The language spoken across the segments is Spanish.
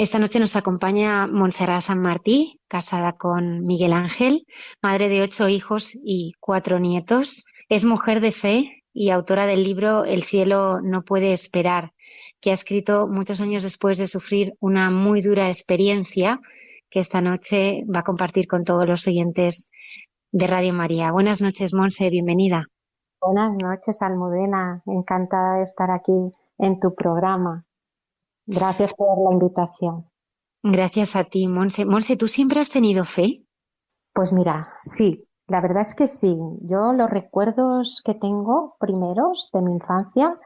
Esta noche nos acompaña Montserrat San Martí, casada con Miguel Ángel, madre de 8 hijos y 4 nietos. Es mujer de fe y autora del libro El cielo no puede esperar, que ha escrito muchos años después de sufrir una muy dura experiencia que esta noche va a compartir con todos los oyentes de Radio María. Buenas noches, Monse, bienvenida. Buenas noches, Almudena. Encantada de estar aquí en tu programa. Gracias por la invitación. Gracias a ti, Monse. Monse, ¿tú siempre has tenido fe? Pues mira, sí, la verdad es que sí. Yo los recuerdos que tengo primeros de mi infancia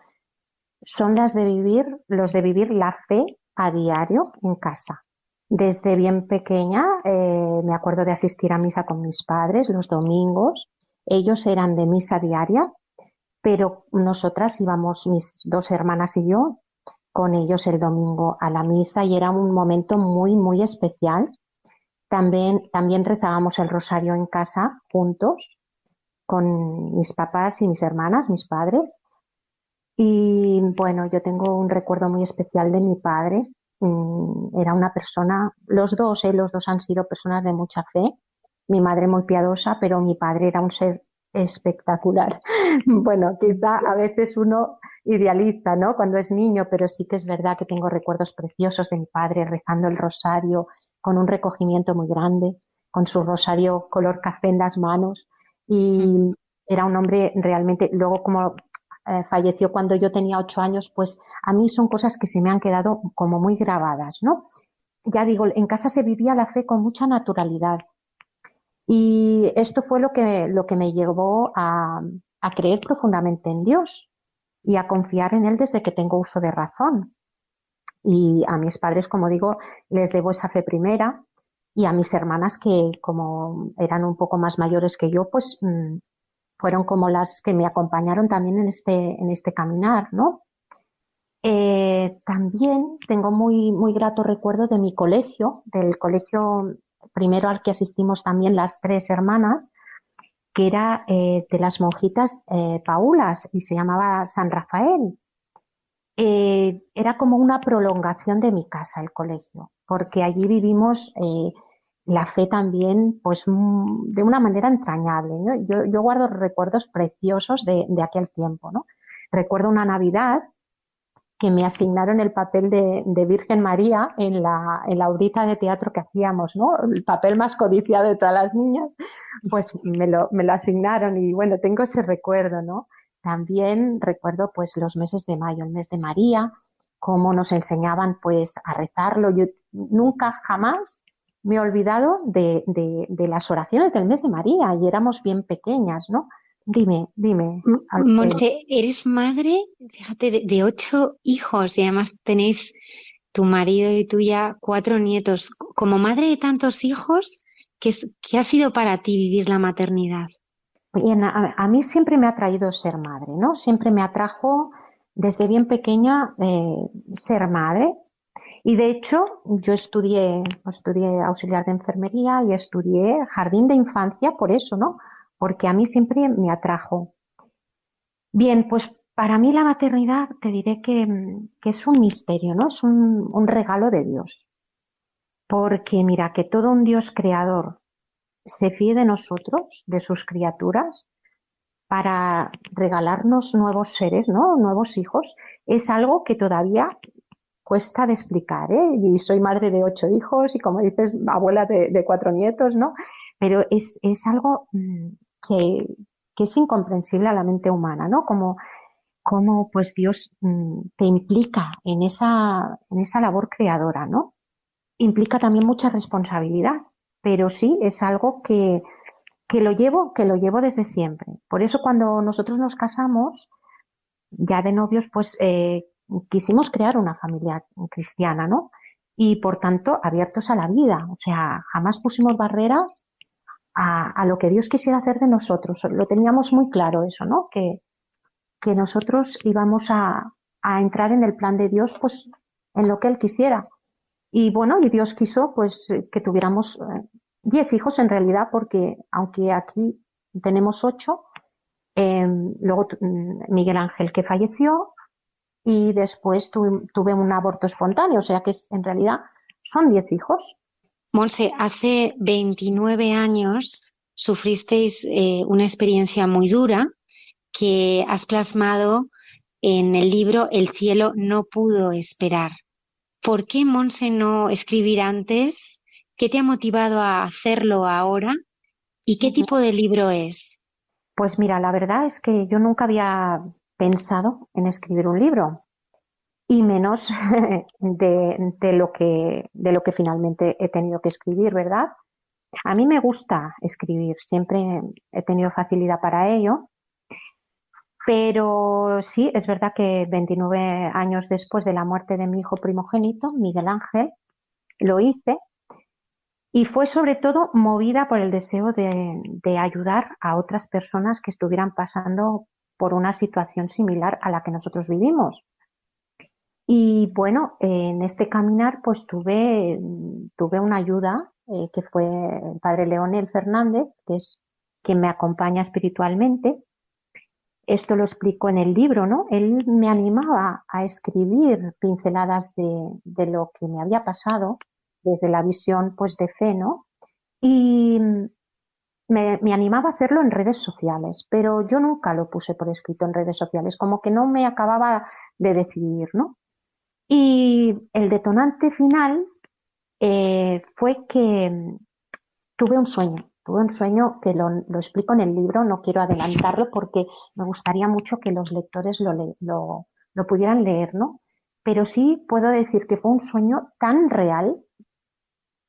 son los de vivir la fe a diario en casa. Desde bien pequeña me acuerdo de asistir a misa con mis padres los domingos. Ellos eran de misa diaria, pero nosotras íbamos, mis dos hermanas y yo, con ellos el domingo a la misa y era un momento muy, muy especial. También rezábamos el rosario en casa juntos con mis papás y mis hermanas, mis padres. Y bueno, yo tengo un recuerdo muy especial de mi padre. Era una persona, los dos han sido personas de mucha fe. Mi madre muy piadosa, pero mi padre era un ser espectacular. Bueno, quizá a veces uno idealiza, ¿no? Cuando es niño, pero sí que es verdad que tengo recuerdos preciosos de mi padre rezando el rosario con un recogimiento muy grande, con su rosario color café en las manos. Y era un hombre realmente, luego como falleció cuando yo tenía 8 años, pues a mí son cosas que se me han quedado como muy grabadas, ¿no? Ya digo, en casa se vivía la fe con mucha naturalidad y esto fue lo que me llevó a creer profundamente en Dios y a confiar en Él desde que tengo uso de razón. Y a mis padres, como digo, les debo esa fe primera y a mis hermanas que como eran un poco más mayores que yo, pues fueron como las que me acompañaron también en este caminar, ¿no? También tengo muy, muy grato recuerdo de mi colegio, del colegio primero al que asistimos también las tres hermanas, que era de las monjitas paulas y se llamaba San Rafael. Era como una prolongación de mi casa el colegio, porque allí vivimos la fe también pues de una manera entrañable, ¿no? Yo guardo recuerdos preciosos de aquel tiempo, ¿no? Recuerdo una Navidad que me asignaron el papel de Virgen María en la obrita de teatro que hacíamos, ¿no? El papel más codiciado de todas las niñas, pues me lo asignaron y bueno, tengo ese recuerdo, ¿no? También recuerdo pues los meses de mayo, el mes de María, cómo nos enseñaban pues a rezarlo. Yo nunca jamás me he olvidado de las oraciones del mes de María y éramos bien pequeñas, ¿no? Dime, Alfredo. Monse, eres madre, fíjate, de 8 hijos y además tenéis tu marido y tú ya 4 nietos. Como madre de tantos hijos, ¿qué ha sido para ti vivir la maternidad? Bien, a mí siempre me ha traído ser madre, ¿no? Siempre me atrajo desde bien pequeña ser madre. Y de hecho, yo estudié auxiliar de enfermería y estudié jardín de infancia por eso, ¿no? Porque a mí siempre me atrajo. Bien, pues para mí la maternidad te diré que es un misterio, ¿no? Es un regalo de Dios. Porque mira, que todo un Dios creador se fíe de nosotros, de sus criaturas, para regalarnos nuevos seres, ¿no? Nuevos hijos, es algo que todavía cuesta de explicar, ¿eh? Y soy madre de 8 hijos y como dices, abuela de 4 nietos, ¿no? Pero es algo que, que es incomprensible a la mente humana, ¿no? Como pues Dios te implica en esa labor creadora, ¿no? Implica también mucha responsabilidad, pero sí es algo que lo llevo desde siempre. Por eso cuando nosotros nos casamos, ya de novios, pues quisimos crear una familia cristiana, ¿no? Y por tanto, abiertos a la vida. O sea, jamás pusimos barreras a lo que Dios quisiera hacer de nosotros. Lo teníamos muy claro eso, ¿no? Que nosotros íbamos a entrar en el plan de Dios, pues en lo que Él quisiera. Y bueno, y Dios quiso, pues, que tuviéramos 10 hijos en realidad, porque aunque aquí tenemos 8, luego Miguel Ángel que falleció y después tuve un aborto espontáneo, o sea que en realidad Son 10 hijos. Monse, hace 29 años sufristeis una experiencia muy dura que has plasmado en el libro El cielo no pudo esperar. ¿Por qué, Monse, no escribir antes? ¿Qué te ha motivado a hacerlo ahora? ¿Y qué Ujú. tipo de libro es? Pues mira, la verdad es que yo nunca había pensado en escribir un libro y menos de lo que finalmente he tenido que escribir, ¿verdad? A mí me gusta escribir, siempre he tenido facilidad para ello, pero sí, es verdad que 29 años después de la muerte de mi hijo primogénito, Miguel Ángel, lo hice y fue sobre todo movida por el deseo de ayudar a otras personas que estuvieran pasando por una situación similar a la que nosotros vivimos. Y bueno, en este caminar pues tuve una ayuda que fue el padre Leonel Fernández, que es quien me acompaña espiritualmente. Esto lo explico en el libro, ¿no? Él me animaba a escribir pinceladas de lo que me había pasado desde la visión pues de fe, ¿no? Y me animaba a hacerlo en redes sociales, pero yo nunca lo puse por escrito en redes sociales, como que no me acababa de decidir, ¿no? Y el detonante final fue que tuve un sueño que lo explico en el libro, no quiero adelantarlo porque me gustaría mucho que los lectores lo pudieran leer, ¿no? Pero sí puedo decir que fue un sueño tan real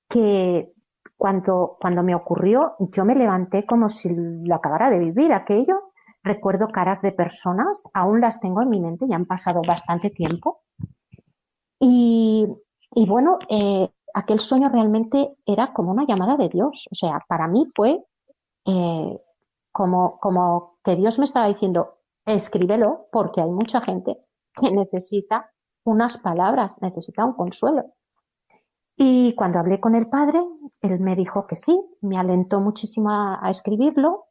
que cuando me ocurrió, yo me levanté como si lo acabara de vivir aquello. Recuerdo caras de personas, aún las tengo en mi mente, ya han pasado bastante tiempo. Y, y bueno, aquel sueño realmente era como una llamada de Dios. O sea, para mí fue eh, como que Dios me estaba diciendo, escríbelo, porque hay mucha gente que necesita unas palabras, necesita un consuelo. Y cuando hablé con el padre, él me dijo que sí, me alentó muchísimo a escribirlo.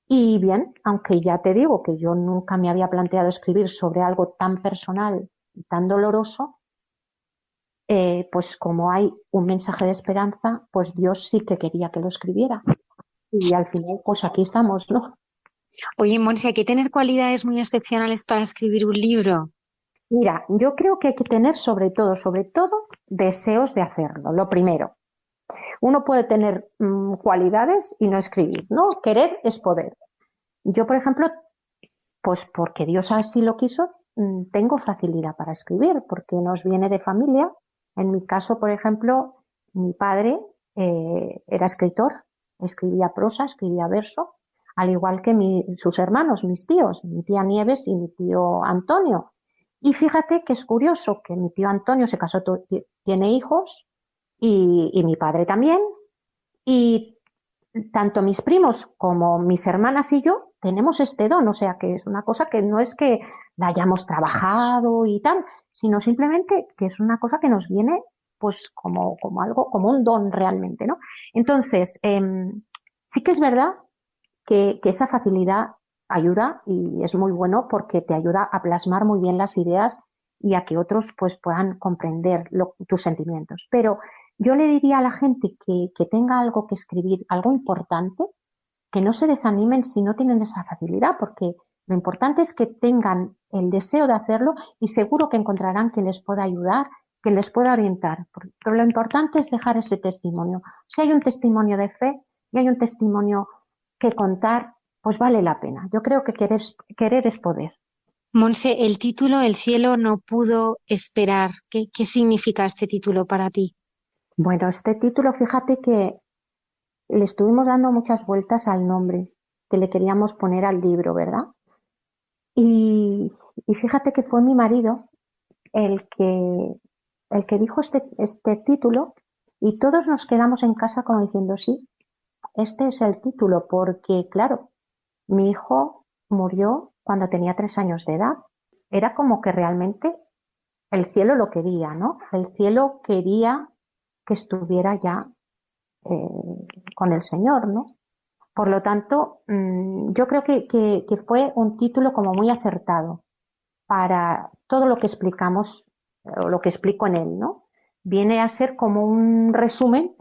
Y bien, aunque ya te digo que yo nunca me había planteado escribir sobre algo tan personal y tan doloroso, pues como hay un mensaje de esperanza, pues Dios sí que quería que lo escribiera. Y al final, pues aquí estamos, ¿no? Oye, Monse, hay que tener cualidades muy excepcionales para escribir un libro. Mira, yo creo que hay que tener sobre todo, deseos de hacerlo, lo primero. Uno puede tener cualidades y no escribir, ¿no? Querer es poder. Yo, por ejemplo, pues porque Dios así lo quiso, tengo facilidad para escribir, porque nos viene de familia. En mi caso, por ejemplo, mi padre era escritor, escribía prosa, escribía verso, al igual que sus hermanos, mis tíos, mi tía Nieves y mi tío Antonio. Y fíjate que es curioso que mi tío Antonio se casó, tiene hijos, y mi padre también, y tanto mis primos como mis hermanas y yo tenemos este don, o sea que es una cosa que no es que la hayamos trabajado y tal, sino simplemente que es una cosa que nos viene pues como algo, como un don realmente, ¿no? Entonces, sí que es verdad que esa facilidad ayuda y es muy bueno porque te ayuda a plasmar muy bien las ideas y a que otros pues puedan comprender tus sentimientos. Pero yo le diría a la gente que tenga algo que escribir, algo importante, que no se desanimen si no tienen esa facilidad, porque lo importante es que tengan el deseo de hacerlo y seguro que encontrarán quien les pueda ayudar, quien les pueda orientar. Pero lo importante es dejar ese testimonio. Si hay un testimonio de fe y hay un testimonio que contar, pues vale la pena. Yo creo que querer es poder. Monse, el título El cielo no pudo esperar. ¿Qué significa este título para ti? Bueno, este título, fíjate que le estuvimos dando muchas vueltas al nombre que le queríamos poner al libro, ¿verdad? Y fíjate que fue mi marido el que, el que dijo este título y todos nos quedamos en casa como diciendo, sí, este es el título, porque claro, mi hijo murió cuando tenía 3 años de edad. Era como que realmente el cielo lo quería, ¿no? El cielo quería que estuviera ya con el Señor, ¿no? Por lo tanto, yo creo que fue un título como muy acertado para todo lo que explicamos o lo que explico en él, ¿no? viene a ser como un resumen,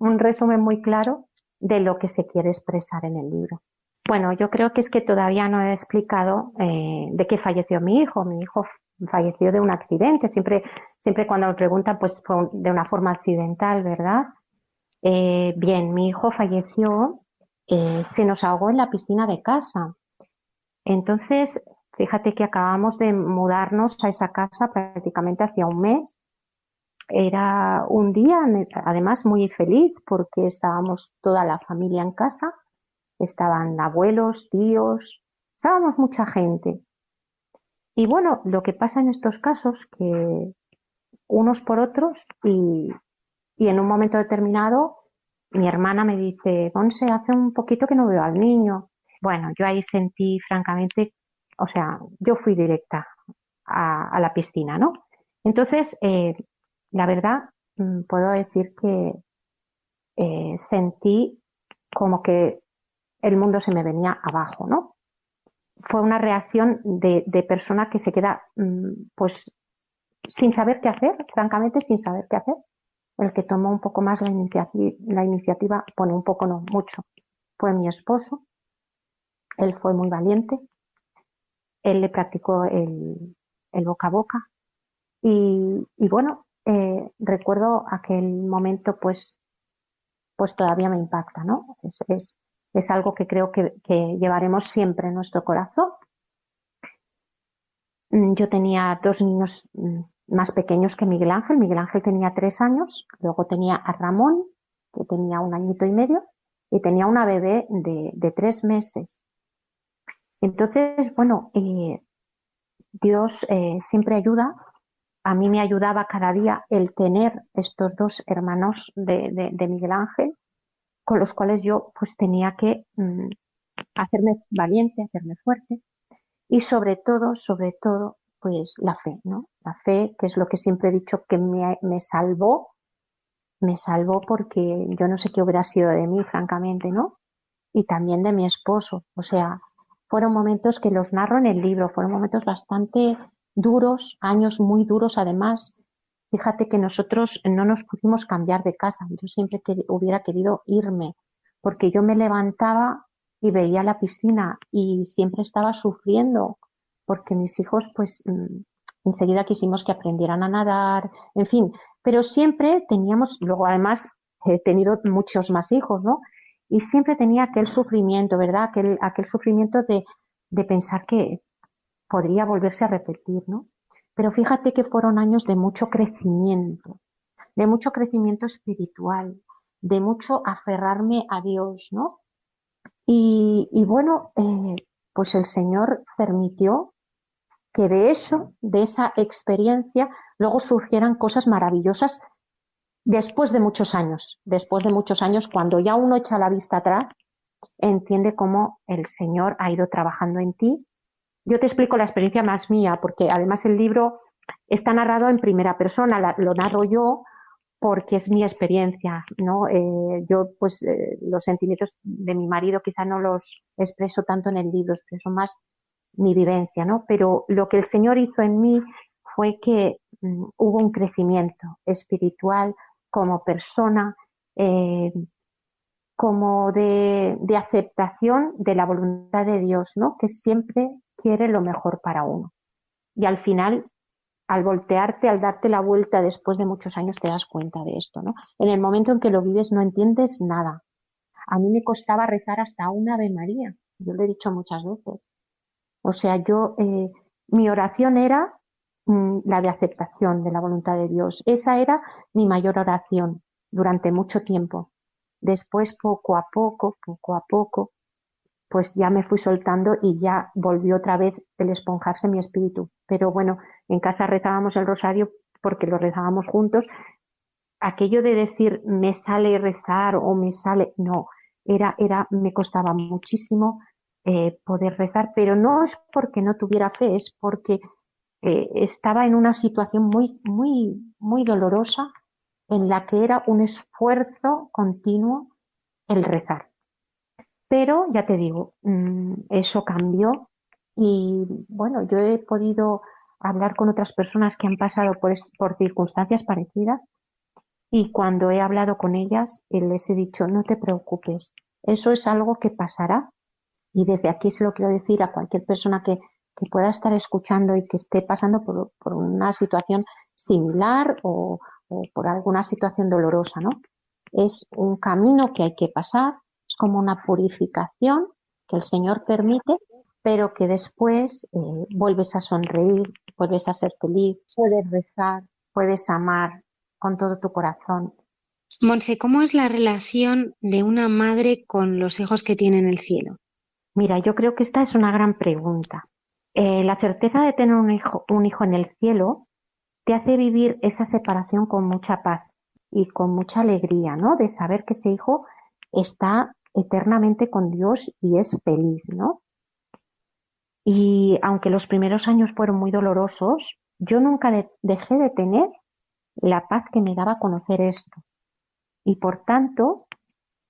un resumen muy claro de lo que se quiere expresar en el libro. Bueno, yo creo que es que todavía no he explicado de qué falleció mi hijo. Mi hijo falleció de un accidente. Siempre cuando me preguntan, pues fue de una forma accidental, ¿verdad? Bien, mi hijo falleció, se nos ahogó en la piscina de casa. Entonces, fíjate que acabamos de mudarnos a esa casa prácticamente hacía un mes. Era un día, además, muy feliz porque estábamos toda la familia en casa, estaban abuelos, tíos, estábamos mucha gente. Y bueno, lo que pasa en estos casos, que unos por otros y en un momento determinado mi hermana me dice, Monse, hace un poquito que no veo al niño. Bueno, yo ahí sentí francamente, o sea, yo fui directa a la piscina, ¿no? Entonces, la verdad, puedo decir que sentí como que el mundo se me venía abajo, ¿no? Fue una reacción de persona que se queda, pues, sin saber qué hacer, francamente, sin saber qué hacer. El que tomó un poco más la iniciativa, pone un poco, no, mucho, fue mi esposo. Él fue muy valiente, él le practicó el boca a boca y bueno, recuerdo aquel momento, pues todavía me impacta, ¿no? Es algo que creo que llevaremos siempre en nuestro corazón. Yo tenía dos niños más pequeños que Miguel Ángel. Miguel Ángel tenía 3 años, luego tenía a Ramón, que tenía 1 añito y medio, y tenía una bebé de 3 meses. Entonces, bueno, Dios siempre ayuda. A mí me ayudaba cada día el tener estos dos hermanos de Miguel Ángel, con los cuales yo pues tenía que hacerme valiente, hacerme fuerte y sobre todo, pues la fe, ¿no? La fe, que es lo que siempre he dicho que me salvó porque yo no sé qué hubiera sido de mí, francamente, ¿no? Y también de mi esposo. O sea, fueron momentos que los narro en el libro, fueron momentos bastante duros, años muy duros además. Fíjate que nosotros no nos pudimos cambiar de casa. Yo siempre hubiera querido irme, porque yo me levantaba y veía la piscina y siempre estaba sufriendo, porque mis hijos, pues, enseguida quisimos que aprendieran a nadar, en fin, pero siempre teníamos, luego además he tenido muchos más hijos, ¿no? Y siempre tenía aquel sufrimiento, ¿verdad? Aquel sufrimiento de pensar que podría volverse a repetir, ¿no? Pero fíjate que fueron años de mucho crecimiento espiritual, de mucho aferrarme a Dios, ¿no? Y bueno, pues el Señor permitió que de eso, de esa experiencia, luego surgieran cosas maravillosas después de muchos años, cuando ya uno echa la vista atrás, entiende cómo el Señor ha ido trabajando en ti. Yo te explico la experiencia más mía, porque además el libro está narrado en primera persona, lo narro yo porque es mi experiencia, ¿no? Yo, pues, los sentimientos de mi marido quizá no los expreso tanto en el libro, expreso más mi vivencia, ¿no? Pero lo que el Señor hizo en mí fue que hubo un crecimiento espiritual como persona, eh, como de aceptación de la voluntad de Dios, ¿no? Que siempre quiere lo mejor para uno. Y al final, al voltearte, al darte la vuelta después de muchos años, te das cuenta de esto, ¿no? En el momento en que lo vives no entiendes nada. A mí me costaba rezar hasta una Ave María, yo lo he dicho muchas veces. O sea, mi oración era la de aceptación de la voluntad de Dios. Esa era mi mayor oración durante mucho tiempo. Después, poco a poco, pues ya me fui soltando y ya volvió otra vez el esponjarse mi espíritu. Pero bueno, en casa rezábamos el rosario porque lo rezábamos juntos. Aquello de decir me sale rezar o me sale, no, me costaba muchísimo poder rezar, pero no es porque no tuviera fe, es porque estaba en una situación muy, muy, muy dolorosa en la que era un esfuerzo continuo el rezar. Pero ya te digo, eso cambió y bueno, yo he podido hablar con otras personas que han pasado por circunstancias parecidas y cuando he hablado con ellas les he dicho, no te preocupes, eso es algo que pasará y desde aquí se lo quiero decir a cualquier persona que pueda estar escuchando y que esté pasando por una situación similar o por alguna situación dolorosa, ¿no? Es un camino que hay que pasar, es como una purificación que el Señor permite, pero que después vuelves a sonreír, vuelves a ser feliz, puedes rezar, puedes amar con todo tu corazón. Monse, ¿cómo es la relación de una madre con los hijos que tiene en el cielo? Mira, yo creo que esta es una gran pregunta. La certeza de tener un hijo en el cielo te hace vivir esa separación con mucha paz y con mucha alegría, ¿no? De saber que ese hijo está eternamente con Dios y es feliz, ¿no? Y aunque los primeros años fueron muy dolorosos, yo nunca dejé de tener la paz que me daba conocer esto. Y por tanto,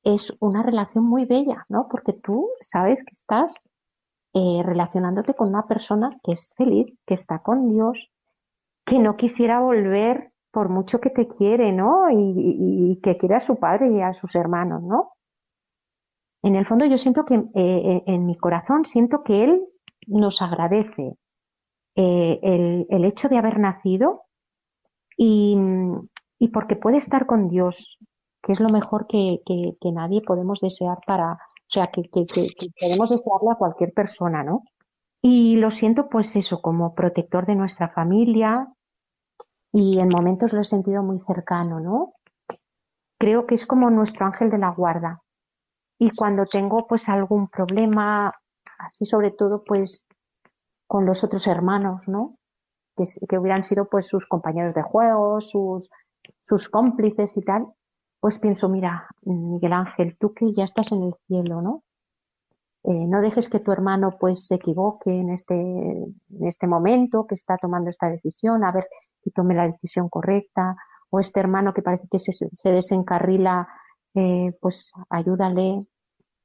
es una relación muy bella, ¿no? Porque tú sabes que estás relacionándote con una persona que es feliz, que está con Dios, que no quisiera volver por mucho que te quiere, ¿no? Y que quiere a su padre y a sus hermanos, ¿no? En el fondo yo siento que en mi corazón siento que Él nos agradece el hecho de haber nacido y, y porque puede estar con Dios, que es lo mejor que nadie podemos desear para, o sea, que podemos desearle a cualquier persona, ¿no? Y lo siento, pues eso, como protector de nuestra familia y en momentos lo he sentido muy cercano, ¿no? Creo que es como nuestro ángel de la guarda. Y cuando tengo pues algún problema, así sobre todo pues con los otros hermanos, ¿no? Que hubieran sido pues sus compañeros de juego, sus cómplices y tal, pues pienso, mira, Miguel Ángel, tú que ya estás en el cielo, ¿no? No dejes que tu hermano pues se equivoque en este momento que está tomando esta decisión, a ver que tome la decisión correcta, o este hermano que parece que se desencarrila, pues ayúdale.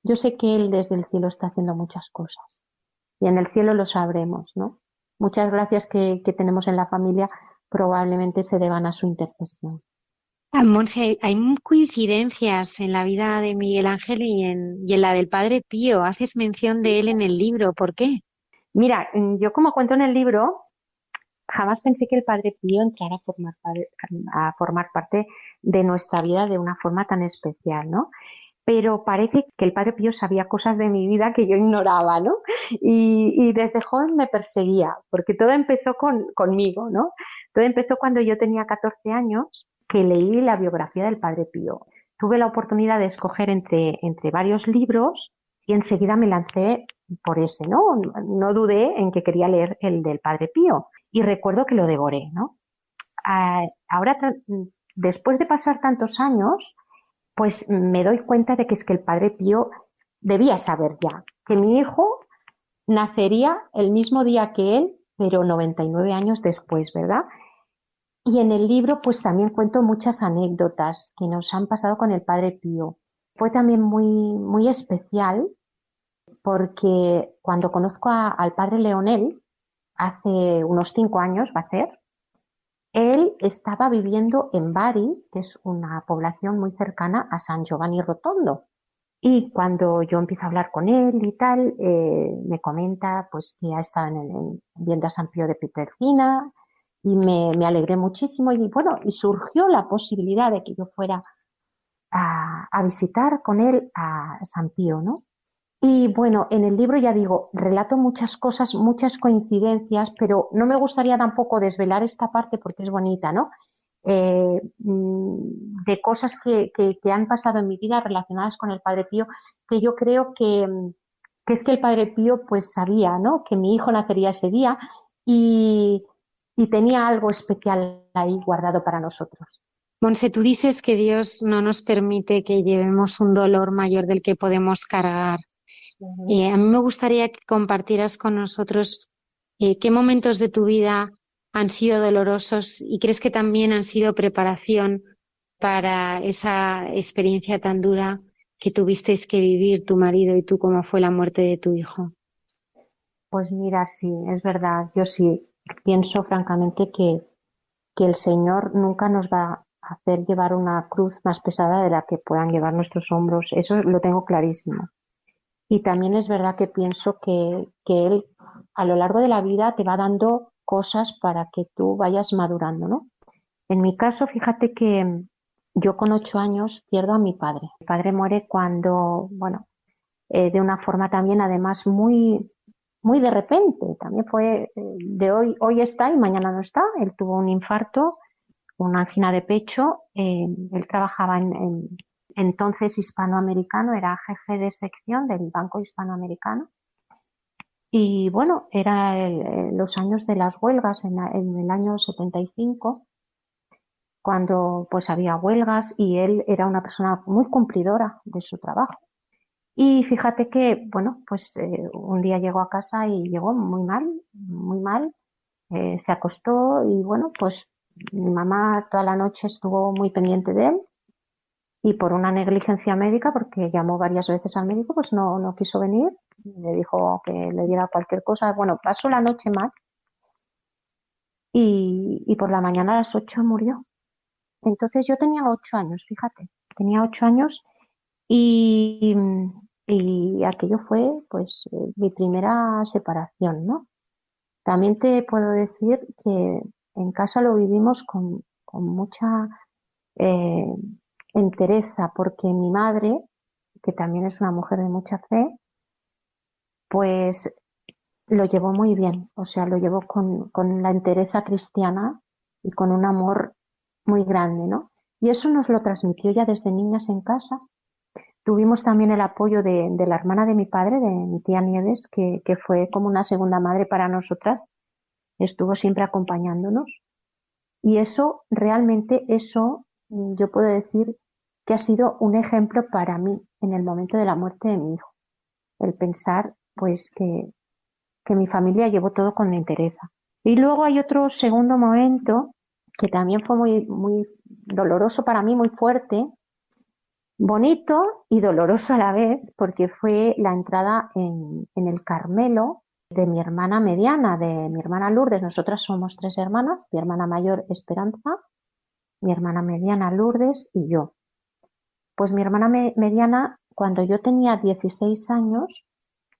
Yo sé que él desde el cielo está haciendo muchas cosas y en el cielo lo sabremos, ¿no? Muchas gracias que tenemos en la familia probablemente se deban a su intercesión. Monse, hay coincidencias en la vida de Miguel Ángel y en la del Padre Pío. Haces mención de él en el libro. ¿Por qué? Mira, yo como cuento en el libro, jamás pensé que el Padre Pío entrara a formar parte de nuestra vida de una forma tan especial, ¿no? Pero parece que el Padre Pío sabía cosas de mi vida que yo ignoraba, ¿no? Y desde joven me perseguía, porque todo empezó conmigo, ¿no? Todo empezó cuando yo tenía 14 años, que leí la biografía del Padre Pío. Tuve la oportunidad de escoger entre varios libros y enseguida me lancé por ese, ¿no? No dudé en que quería leer el del Padre Pío y recuerdo que lo devoré, ¿no? Ahora, después de pasar tantos años, pues me doy cuenta de que es que el Padre Pío debía saber ya que mi hijo nacería el mismo día que él, pero 99 años después, ¿verdad? Y en el libro pues también cuento muchas anécdotas que nos han pasado con el Padre Pío. Fue también muy, muy especial porque cuando conozco al Padre Leonel, hace unos 5 años va a ser, él estaba viviendo en Bari, que es una población muy cercana a San Giovanni Rotondo. Y cuando yo empiezo a hablar con él y tal, me comenta pues que ha estado viendo a San Pío de Pietrelcina y me alegré muchísimo y bueno, y surgió la posibilidad de que yo fuera a visitar con él a San Pío, ¿no? Y bueno, en el libro ya digo, relato muchas cosas, muchas coincidencias, pero no me gustaría tampoco desvelar esta parte porque es bonita, ¿no? De cosas que han pasado en mi vida relacionadas con el Padre Pío, que yo creo que es que el Padre Pío pues sabía, ¿no? Que mi hijo nacería ese día y, y tenía algo especial ahí guardado para nosotros. Monse, tú dices que Dios no nos permite que llevemos un dolor mayor del que podemos cargar. Ujú. A mí me gustaría que compartieras con nosotros qué momentos de tu vida han sido dolorosos y crees que también han sido preparación para esa experiencia tan dura que tuvisteis que vivir tu marido y tú, como fue la muerte de tu hijo. Pues mira, sí, es verdad, yo sí. pienso francamente que el Señor nunca nos va a hacer llevar una cruz más pesada de la que puedan llevar nuestros hombros. Eso lo tengo clarísimo. Y también es verdad que pienso que Él a lo largo de la vida te va dando cosas para que tú vayas madurando, ¿no? En mi caso, fíjate que yo con 8 años pierdo a mi padre. Mi padre muere cuando, bueno, de una forma también además muy de repente. También fue de hoy está y mañana no está. Él tuvo un infarto, una angina de pecho. Él trabajaba entonces hispanoamericano, era jefe de sección del Banco Hispanoamericano. Y bueno, era los años de las huelgas en el año 75, cuando pues había huelgas y él era una persona muy cumplidora de su trabajo. Y fíjate que, bueno, pues un día llegó a casa y llegó muy mal, se acostó y bueno, pues mi mamá toda la noche estuvo muy pendiente de él y por una negligencia médica, porque llamó varias veces al médico, pues no quiso venir, le dijo que le diera cualquier cosa. Bueno, pasó la noche mal y por la mañana a las 8 murió. Entonces yo tenía 8 años, fíjate, tenía 8 años y, y aquello fue pues mi primera separación, ¿no? También te puedo decir que en casa lo vivimos con mucha eh, entereza, porque mi madre, que también es una mujer de mucha fe, pues lo llevó muy bien, o sea, lo llevó con la entereza cristiana y con un amor muy grande, ¿no? Y eso nos lo transmitió ya desde niñas en casa. Tuvimos también el apoyo de la hermana de mi padre, de mi tía Nieves, que fue como una segunda madre para nosotras, estuvo siempre acompañándonos. Y eso, realmente, yo puedo decir que ha sido un ejemplo para mí en el momento de la muerte de mi hijo. El pensar, pues, que mi familia llevó todo con entereza. Y luego hay otro segundo momento que también fue muy doloroso para mí, muy fuerte, bonito y doloroso a la vez, porque fue la entrada en el Carmelo de mi hermana mediana, de mi hermana Lourdes. Nosotras somos tres hermanas, mi hermana mayor Esperanza, mi hermana mediana Lourdes y yo. Pues mi hermana mediana, cuando yo tenía 16 años,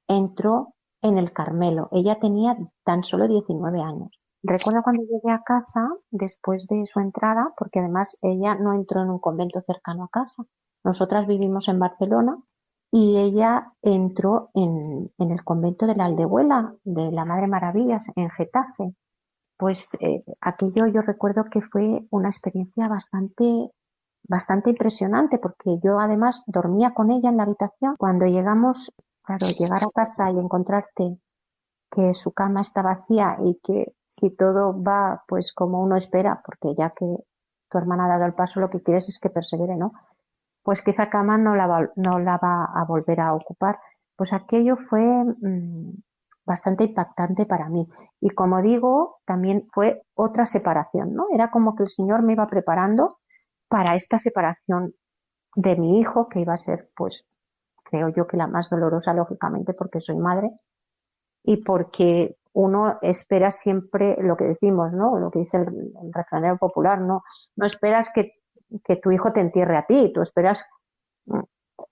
entró en el Carmelo. Ella tenía tan solo 19 años. Recuerdo cuando llegué a casa, después de su entrada, porque además ella no entró en un convento cercano a casa. Nosotras vivimos en Barcelona y ella entró en el convento de la Aldehuela, de la Madre Maravillas, en Getafe. Pues aquello yo recuerdo que fue una experiencia bastante impresionante, porque yo además dormía con ella en la habitación. Cuando llegamos, claro, llegar a casa y encontrarte que su cama está vacía y que si todo va pues como uno espera, porque ya que tu hermana ha dado el paso, lo que quieres es que persevere, ¿no? Pues que esa cama no la va a volver a ocupar. Pues aquello fue bastante impactante para mí. Y como digo, también fue otra separación, ¿no? Era como que el Señor me iba preparando para esta separación de mi hijo, que iba a ser, pues, creo yo que la más dolorosa, lógicamente, porque soy madre y porque uno espera siempre lo que decimos, ¿no? Lo que dice el refranero popular, ¿no? No esperas que tu hijo te entierre a ti, tú esperas,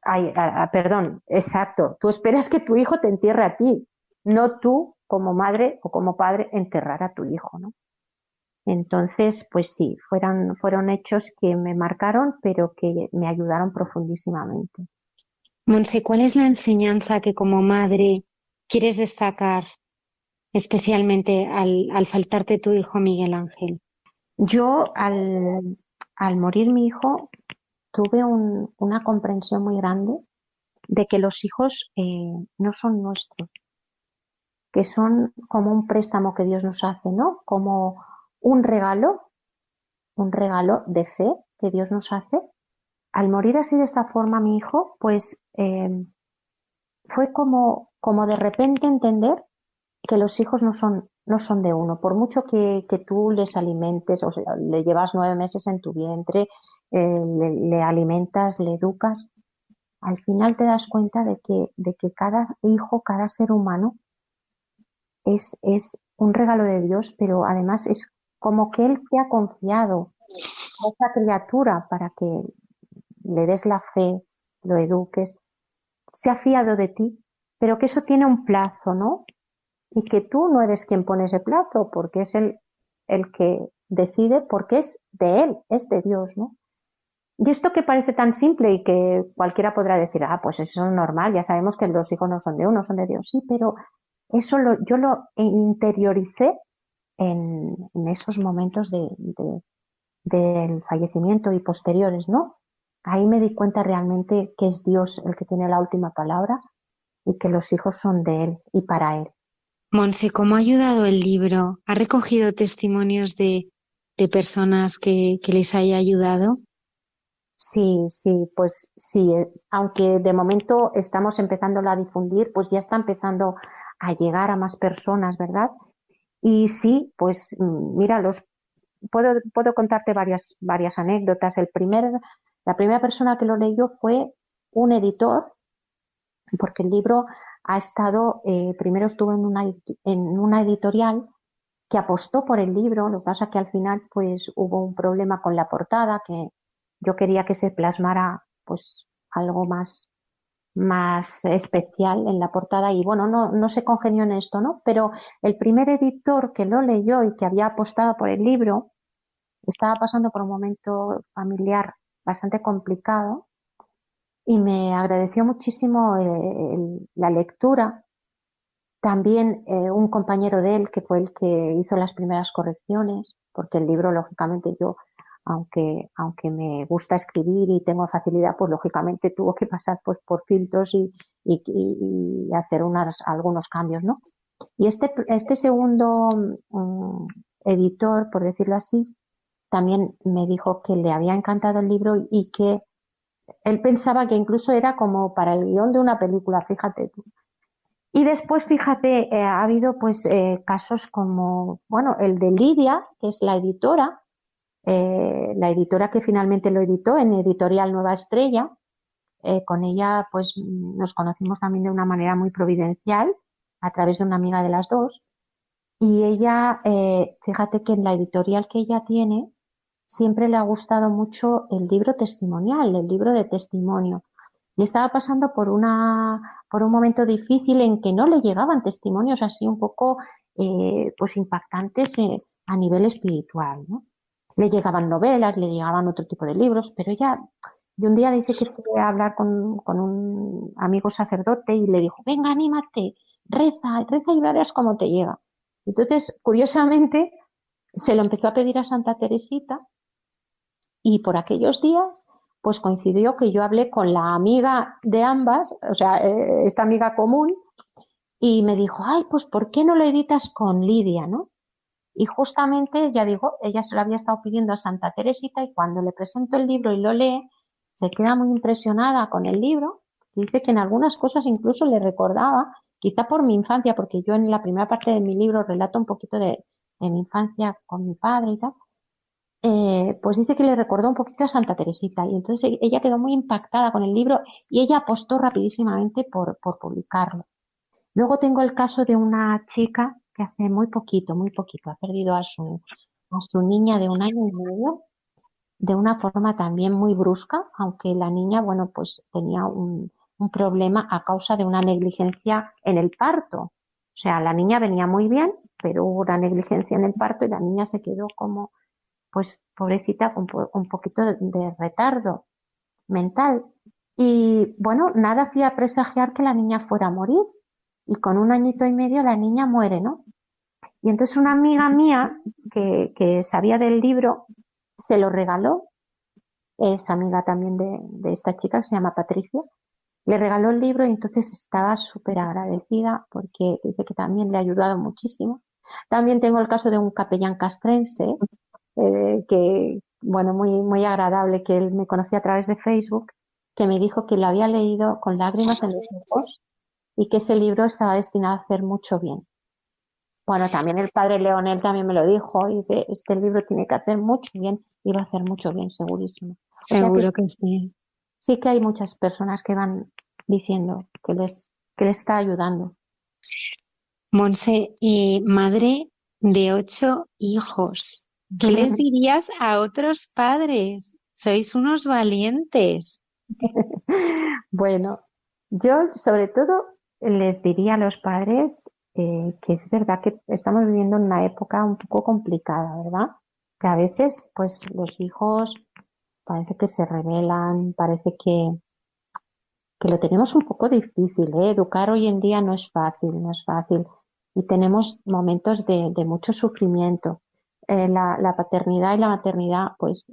ay, perdón, exacto, tú esperas que tu hijo te entierre a ti, no tú como madre o como padre enterrar a tu hijo, ¿no? Entonces, pues sí, fueron hechos que me marcaron, pero que me ayudaron profundísimamente. Monse, ¿cuál es la enseñanza que como madre quieres destacar especialmente al faltarte tu hijo Miguel Ángel? Yo, al morir mi hijo, tuve una comprensión muy grande de que los hijos no son nuestros, que son como un préstamo que Dios nos hace, ¿no? Como un regalo de fe que Dios nos hace. Al morir así de esta forma mi hijo, pues fue como de repente entender que los hijos no son de uno. Por mucho que tú les alimentes, o sea, le llevas 9 meses en tu vientre, le alimentas, le educas, al final te das cuenta de que cada hijo, cada ser humano es un regalo de Dios, pero además es como que Él te ha confiado a esa criatura para que le des la fe, lo eduques, se ha fiado de ti, pero que eso tiene un plazo, ¿no? Y que tú no eres quien pone ese plazo, porque es el que decide, porque es de Él, es de Dios, ¿no? Y esto que parece tan simple y que cualquiera podrá decir, pues eso es normal, ya sabemos que los hijos no son de uno, son de Dios. Sí, pero eso yo lo interioricé en esos momentos del fallecimiento y posteriores, ¿no? Ahí me di cuenta realmente que es Dios el que tiene la última palabra y que los hijos son de Él y para Él. Monse, ¿cómo ha ayudado el libro? ¿Ha recogido testimonios de personas que les haya ayudado? Sí, sí, pues sí, aunque de momento estamos empezándolo a difundir, pues ya está empezando a llegar a más personas, ¿verdad? Y sí, pues mira, puedo contarte varias anécdotas. La primera persona que lo leyó fue un editor, porque el libro ha estado, primero estuvo en una editorial que apostó por el libro, lo que pasa que al final pues hubo un problema con la portada, que yo quería que se plasmara pues algo más especial en la portada y bueno, no se congenió en esto, ¿no? Pero el primer editor que lo leyó y que había apostado por el libro estaba pasando por un momento familiar bastante complicado y me agradeció muchísimo la lectura. También un compañero de él, que fue el que hizo las primeras correcciones, porque el libro, lógicamente, yo, aunque me gusta escribir y tengo facilidad, pues lógicamente tuvo que pasar pues, por filtros y hacer algunos cambios, ¿no? Y este segundo editor, por decirlo así, también me dijo que le había encantado el libro y que él pensaba que incluso era como para el guión de una película, fíjate tú. Y después, fíjate, ha habido pues casos como, bueno, el de Lidia, que es la editora que finalmente lo editó en Editorial Nueva Estrella. Con ella pues nos conocimos también de una manera muy providencial, a través de una amiga de las dos. Y ella, fíjate que en la editorial que ella tiene, siempre le ha gustado mucho el libro testimonial, el libro de testimonio. Y estaba pasando por un momento difícil en que no le llegaban testimonios así un poco, pues impactantes a nivel espiritual, ¿no? Le llegaban novelas, le llegaban otro tipo de libros, pero ella, de un día dice que fue a hablar con un amigo sacerdote y le dijo, venga, anímate, reza y verás cómo te llega. Entonces, curiosamente, se lo empezó a pedir a Santa Teresita y por aquellos días, pues coincidió que yo hablé con la amiga de ambas, o sea, esta amiga común, y me dijo, ay, pues ¿por qué no lo editas con Lidia, no? Y justamente, ya digo, ella se lo había estado pidiendo a Santa Teresita y cuando le presento el libro y lo lee, se queda muy impresionada con el libro. Dice que en algunas cosas incluso le recordaba, quizá por mi infancia, porque yo en la primera parte de mi libro relato un poquito de mi infancia con mi padre y tal, pues dice que le recordó un poquito a Santa Teresita y entonces ella quedó muy impactada con el libro y ella apostó rapidísimamente por publicarlo. Luego tengo el caso de una chica que hace muy poquito, ha perdido a su niña de 1 año y medio de una forma también muy brusca, aunque la niña, bueno, pues tenía un problema a causa de una negligencia en el parto. O sea, la niña venía muy bien, pero hubo una negligencia en el parto y la niña se quedó como pues pobrecita, con un poquito de retardo mental. Y bueno, nada hacía presagiar que la niña fuera a morir. Y con 1 añito y medio la niña muere, ¿no? Y entonces una amiga mía que sabía del libro se lo regaló, es amiga también de esta chica que se llama Patricia, le regaló el libro y entonces estaba súper agradecida porque dice que también le ha ayudado muchísimo. También tengo el caso de un capellán castrense que, bueno, muy agradable, que él me conocía a través de Facebook, que me dijo que lo había leído con lágrimas en los ojos y que ese libro estaba destinado a hacer mucho bien. Bueno, también el padre Leonel también me lo dijo y que este libro tiene que hacer mucho bien y va a hacer mucho bien, segurísimo. O sea que Seguro que sí. sí que hay muchas personas que van diciendo que les está ayudando. Monse, madre de 8 hijos, ¿qué les dirías a otros padres? Sois unos valientes. Bueno, yo sobre todo les diría a los padres que es verdad que estamos viviendo en una época un poco complicada, ¿verdad? Que a veces, pues, los hijos parece que se rebelan, parece que lo tenemos un poco difícil, ¿eh? Educar hoy en día no es fácil, no es fácil. Y tenemos momentos de mucho sufrimiento. La paternidad y la maternidad, pues,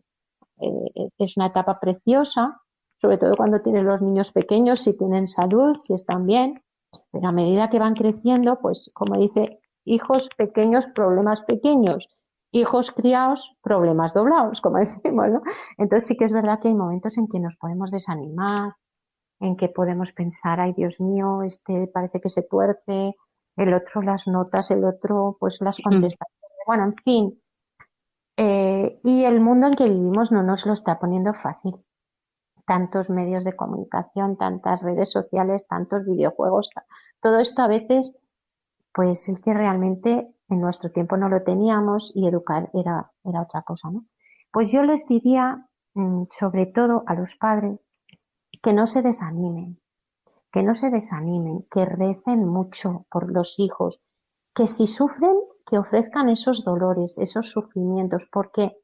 es una etapa preciosa, sobre todo cuando tienes los niños pequeños, si tienen salud, si están bien, pero a medida que van creciendo, pues como dice, hijos pequeños, problemas pequeños, hijos criados, problemas doblados, como decimos, ¿no? Entonces sí que es verdad que hay momentos en que nos podemos desanimar, en que podemos pensar, ay Dios mío, este parece que se tuerce, el otro las notas, el otro pues las Mm. contestaciones, bueno, en fin, y el mundo en que vivimos no nos lo está poniendo fácil. Tantos medios de comunicación, tantas redes sociales, tantos videojuegos, todo esto a veces, pues es que realmente en nuestro tiempo no lo teníamos y educar era otra cosa, ¿no? Pues yo les diría, sobre todo a los padres, que no se desanimen, que no se desanimen, que recen mucho por los hijos, que si sufren, que ofrezcan esos dolores, esos sufrimientos, porque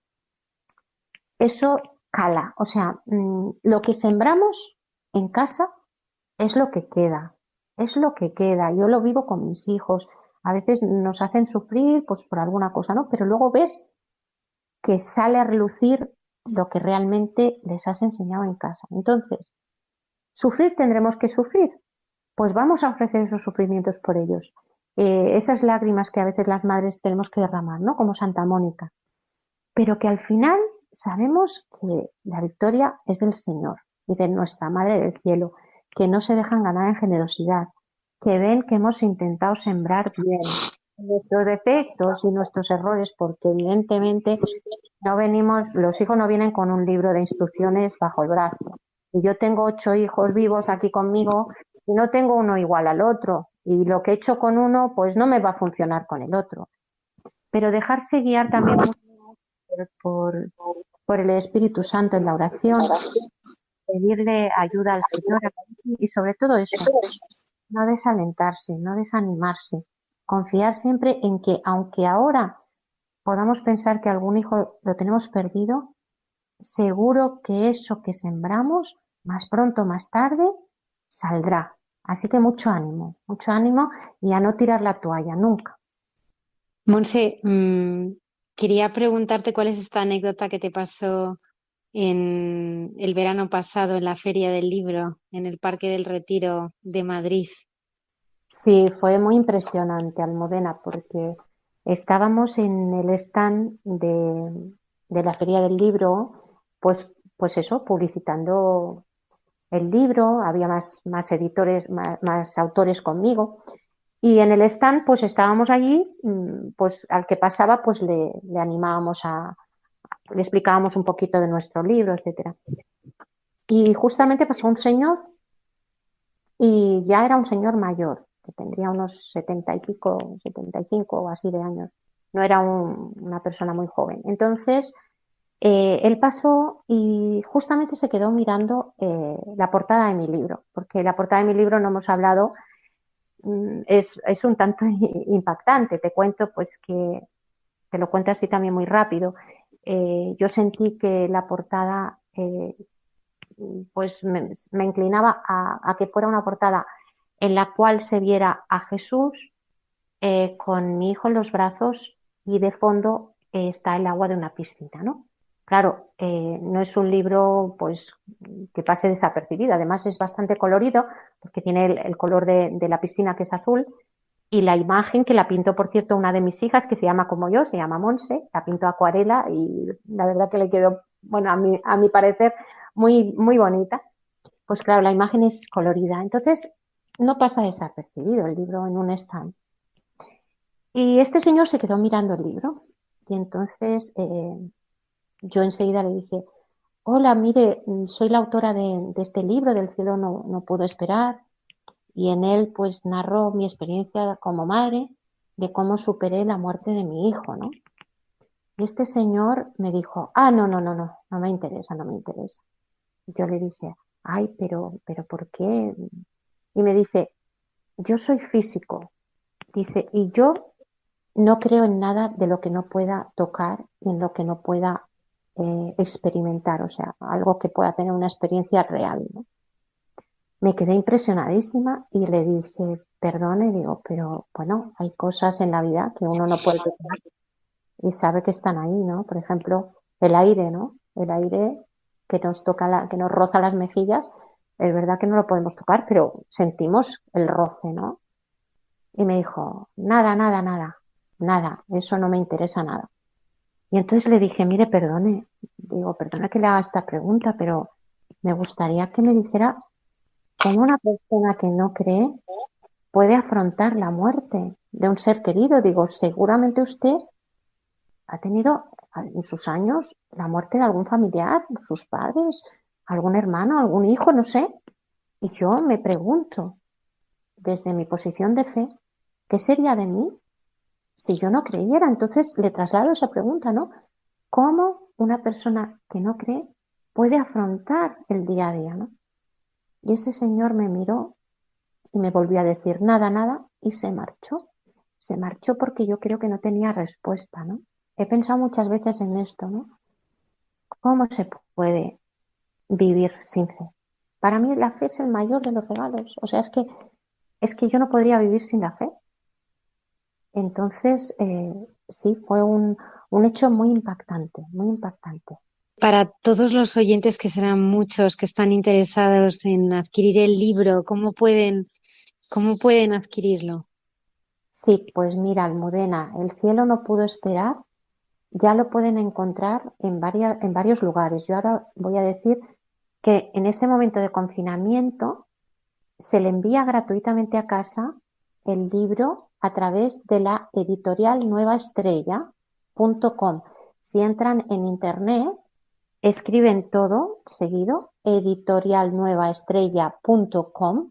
eso cala. O sea, lo que sembramos en casa es lo que queda, es lo que queda. Yo lo vivo con mis hijos. A veces nos hacen sufrir pues por alguna cosa, ¿no? Pero luego ves que sale a relucir lo que realmente les has enseñado en casa. Entonces, sufrir tendremos que sufrir, pues vamos a ofrecer esos sufrimientos por ellos. Esas lágrimas que a veces las madres tenemos que derramar, ¿no? Como Santa Mónica, pero que al final sabemos que la victoria es del Señor y de nuestra Madre del Cielo, que no se dejan ganar en generosidad, que ven que hemos intentado sembrar bien nuestros defectos y nuestros errores, porque evidentemente no venimos, los hijos no vienen con un libro de instrucciones bajo el brazo. Y yo tengo 8 hijos vivos aquí conmigo y no tengo uno igual al otro. Y lo que he hecho con uno, pues no me va a funcionar con el otro. Pero dejarse guiar también mucho por, por el Espíritu Santo en la oración, pedirle ayuda al Señor y sobre todo eso, no desalentarse, no desanimarse, confiar siempre en que aunque ahora podamos pensar que algún hijo lo tenemos perdido, seguro que eso que sembramos, más pronto o más tarde, saldrá. Así que mucho ánimo y a no tirar la toalla nunca. Monse, quería preguntarte cuál es esta anécdota que te pasó en el verano pasado en la Feria del Libro, en el Parque del Retiro de Madrid. Sí, fue muy impresionante, Almudena, porque estábamos en el stand de la Feria del Libro, pues eso, publicitando el libro, había más editores, más autores conmigo, y en el stand pues estábamos allí, pues al que pasaba pues le animábamos le explicábamos un poquito de nuestro libro, etcétera. Y justamente pasó un señor y ya era un señor mayor, que tendría unos 70 y pico, 75 o así de años. No era una persona muy joven. Entonces, él pasó y justamente se quedó mirando la portada de mi libro, porque la portada de mi libro no hemos hablado, es un tanto impactante. Te cuento, pues que te lo cuento así también muy rápido. Yo sentí que la portada pues me inclinaba a que fuera una portada en la cual se viera a Jesús con mi hijo en los brazos y de fondo está el agua de una piscina, ¿no? Claro, no es un libro pues que pase desapercibido, además es bastante colorido porque tiene el color de la piscina que es azul y la imagen que la pintó, por cierto, una de mis hijas que se llama como yo, se llama Monse, la pintó acuarela y la verdad que le quedó, bueno, a mi parecer, muy, muy bonita. Pues claro, la imagen es colorida, entonces no pasa desapercibido el libro en un stand. Y este señor se quedó mirando el libro y entonces yo enseguida le dije, hola, mire, soy la autora de este libro, Del cielo no puedo esperar. y en él pues narro mi experiencia como madre de cómo superé la muerte de mi hijo, ¿no? Y este señor me dijo, no me interesa, no me interesa. Y yo le dije, ay, pero ¿por qué? Y me dice, yo soy físico, dice, y yo no creo en nada de lo que no pueda tocar y en lo que no pueda experimentar, o sea, algo que pueda tener una experiencia real, ¿no? Me quedé impresionadísima y le dije, perdone, digo, pero bueno, hay cosas en la vida que uno no puede tocar y sabe que están ahí, ¿no? Por ejemplo, el aire, ¿no? El aire que nos toca, que nos roza las mejillas, es verdad que no lo podemos tocar, pero sentimos el roce, ¿no? Y me dijo, nada, eso no me interesa nada. Y entonces le dije, mire, perdone, digo, perdone que le haga esta pregunta, pero me gustaría que me dijera cómo una persona que no cree puede afrontar la muerte de un ser querido. Digo, seguramente usted ha tenido en sus años la muerte de algún familiar, sus padres, algún hermano, algún hijo, no sé. Y yo me pregunto, desde mi posición de fe, ¿qué sería de mí si yo no creyera? Entonces le traslado esa pregunta, ¿no? ¿Cómo una persona que no cree puede afrontar el día a día, ¿no? Y ese señor me miró y me volvió a decir nada, y se marchó. Se marchó porque yo creo que no tenía respuesta, ¿no? He pensado muchas veces en esto, ¿no? ¿Cómo se puede vivir sin fe? Para mí la fe es el mayor de los regalos. O sea, es que yo no podría vivir sin la fe. Entonces, sí, fue un hecho muy impactante, muy impactante. Para todos los oyentes, que serán muchos que están interesados en adquirir el libro, cómo pueden adquirirlo? Sí, pues mira, Almudena, El cielo no pudo esperar, ya lo pueden encontrar en varios lugares. Yo ahora voy a decir que en este momento de confinamiento se le envía gratuitamente a casa el libro a través de la editorial nuevaestrella.com. Si entran en internet, escriben todo seguido, editorialnuevaestrella.com,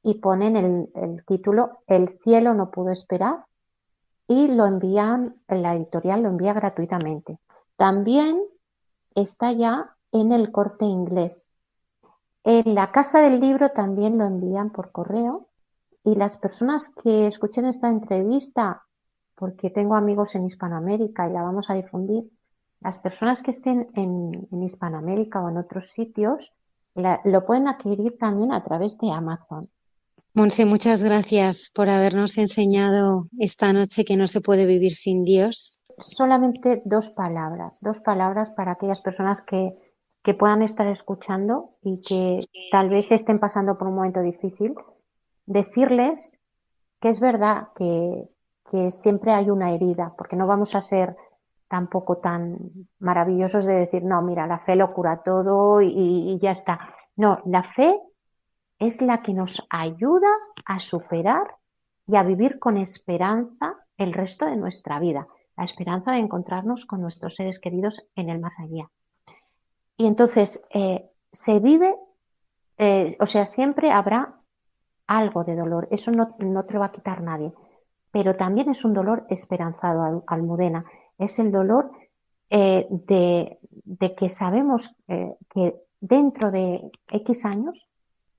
y ponen el título El cielo no pudo esperar y lo envían, la editorial lo envía gratuitamente. También está ya en el Corte Inglés. En la Casa del Libro también lo envían por correo, y las personas que escuchen esta entrevista, porque tengo amigos en Hispanoamérica y la vamos a difundir, las personas que estén en Hispanoamérica o en otros sitios lo pueden adquirir también a través de Amazon. Monse, muchas gracias por habernos enseñado esta noche que no se puede vivir sin Dios. Solamente dos palabras para aquellas personas que puedan estar escuchando y que tal vez estén pasando por un momento difícil. Decirles que es verdad que siempre hay una herida, porque no vamos a ser tampoco tan maravillosos de decir, no, mira, la fe lo cura todo y ya está. No, la fe es la que nos ayuda a superar y a vivir con esperanza el resto de nuestra vida, la esperanza de encontrarnos con nuestros seres queridos en el más allá. Y entonces se vive, o sea, siempre habrá algo de dolor, eso no te lo va a quitar nadie, pero también es un dolor esperanzado, Almudena, es el dolor de que sabemos que dentro de X años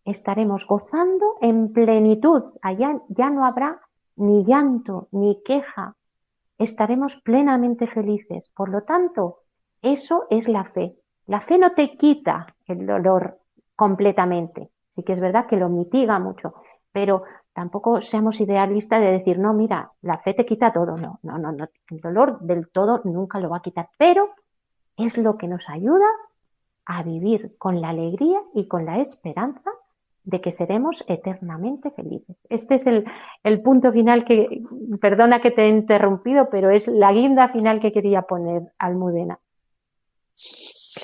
estaremos gozando en plenitud. Allá ya no habrá ni llanto, ni queja. Estaremos plenamente felices. Por lo tanto, eso es la fe. La fe no te quita el dolor completamente. Sí que es verdad que lo mitiga mucho, pero tampoco seamos idealistas de decir, no, mira, la fe te quita todo. No. El dolor del todo nunca lo va a quitar, pero es lo que nos ayuda a vivir con la alegría y con la esperanza de que seremos eternamente felices. Este es el punto final que, perdona que te he interrumpido, pero es la guinda final que quería poner, Almudena.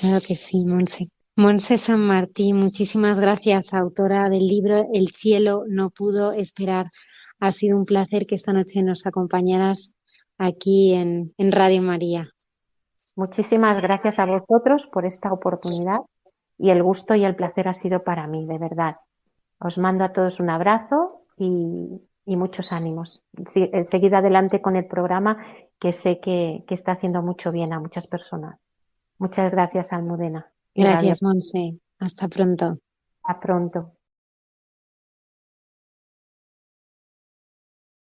Claro que sí, Monse. Monse San Martín, muchísimas gracias, autora del libro El cielo no pudo esperar. Ha sido un placer que esta noche nos acompañaras aquí en Radio María. Muchísimas gracias a vosotros por esta oportunidad, y el gusto y el placer ha sido para mí, de verdad. Os mando a todos un abrazo y muchos ánimos. Seguid adelante con el programa que sé que está haciendo mucho bien a muchas personas. Muchas gracias, Almudena y Radio. Gracias, Monse. Hasta pronto. Hasta pronto.